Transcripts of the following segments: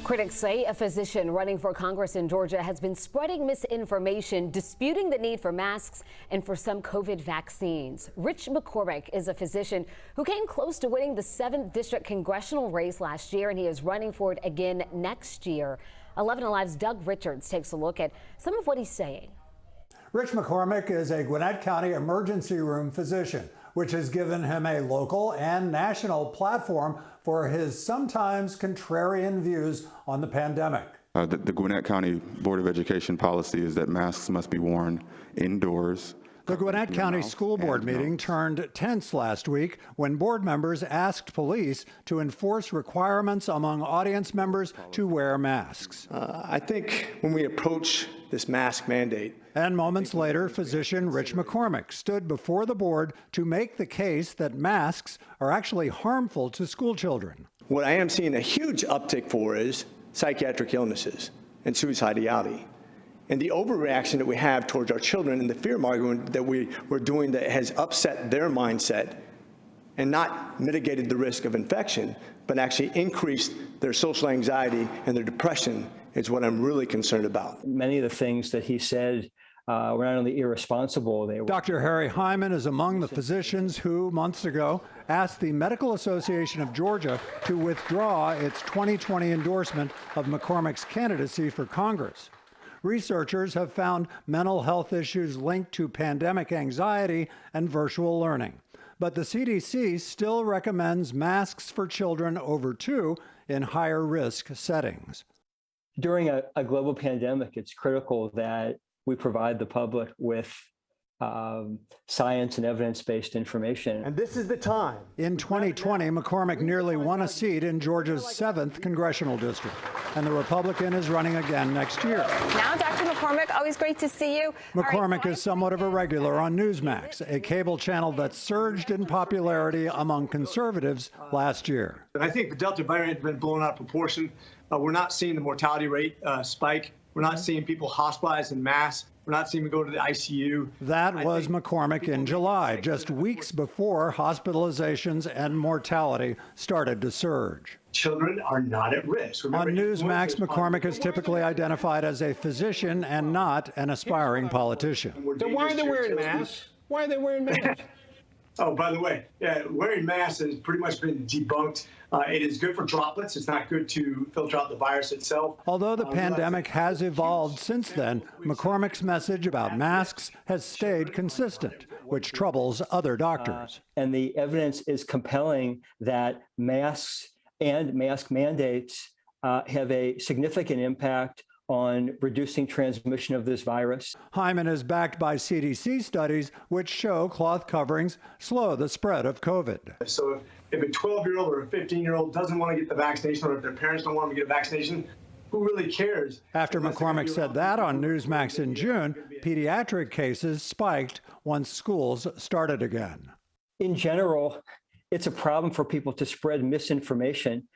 Critics say a physician running for Congress in Georgia has been spreading misinformation, disputing the need for masks and for some COVID vaccines. Rich McCormick is a physician who came close to winning the 7th district congressional race last year, and he is running for it again next year. 11 Alive's Doug Richards takes a look at some of what he's saying. Rich McCormick is a Gwinnett County emergency room physician, which has given him a local and national platform for his sometimes contrarian views on the pandemic. The Gwinnett County Board of Education policy is that masks must be worn indoors. The Gwinnett County School Board meeting turned tense last week when board members asked police to enforce requirements among audience members to wear masks. I think when we approach this mask mandate. And moments later, physician Rich McCormick stood before the board to make the case that masks are actually harmful to school children. What I am seeing a huge uptick for is psychiatric illnesses and suicidality. And the overreaction that we have towards our children and the fear-mongering that we're doing that has upset their mindset and not mitigated the risk of infection, but actually increased their social anxiety and their depression is what I'm really concerned about. Many of the things that he said were not only irresponsible, they were... Dr. Harry Hyman is among the physicians who, months ago, asked the Medical Association of Georgia to withdraw its 2020 endorsement of McCormick's candidacy for Congress. Researchers have found mental health issues linked to pandemic anxiety and virtual learning. But the CDC still recommends masks for children over 2 in higher risk settings. During a global pandemic, it's critical that we provide the public with science and evidence-based information. And this is the time. In 2020, McCormick nearly won a seat in Georgia's 7th congressional district, and the Republican is running again next year. Now, Dr. McCormick, always great to see you. McCormick is somewhat of a regular on Newsmax, a cable channel that surged in popularity among conservatives last year. I think the Delta variant has been blown out of proportion. We're not seeing the mortality rate spike. We're not seeing people hospitalized en masse. We're not seeing them go to the ICU. That was McCormick in July, just weeks before hospitalizations and mortality started to surge. Children are not at risk. Remember, on Newsmax, McCormick is typically identified as a physician and not an aspiring politician. Then why are they wearing masks? Why are they wearing masks? Oh, by the way, wearing masks has pretty much been debunked. It is good for droplets. It's not good to filter out the virus itself. Although the pandemic has evolved since then, McCormick's message about masks has stayed consistent, which troubles other doctors. And the evidence is compelling that masks and mask mandates have a significant impact on reducing transmission of this virus. Hyman is backed by CDC studies which show cloth coverings slow the spread of COVID. So if a 12-year-old or a 15-year-old doesn't want to get the vaccination, or if their parents don't want them to get a vaccination, who really cares? After McCormick said that on Newsmax in June, pediatric cases spiked once schools started again. In general, it's a problem for people to spread misinformation.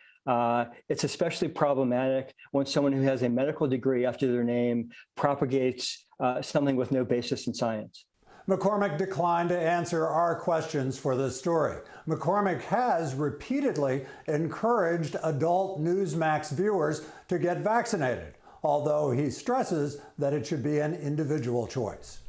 It's especially problematic when someone who has a medical degree after their name propagates something with no basis in science. McCormick declined to answer our questions for this story. McCormick has repeatedly encouraged adult Newsmax viewers to get vaccinated, although he stresses that it should be an individual choice.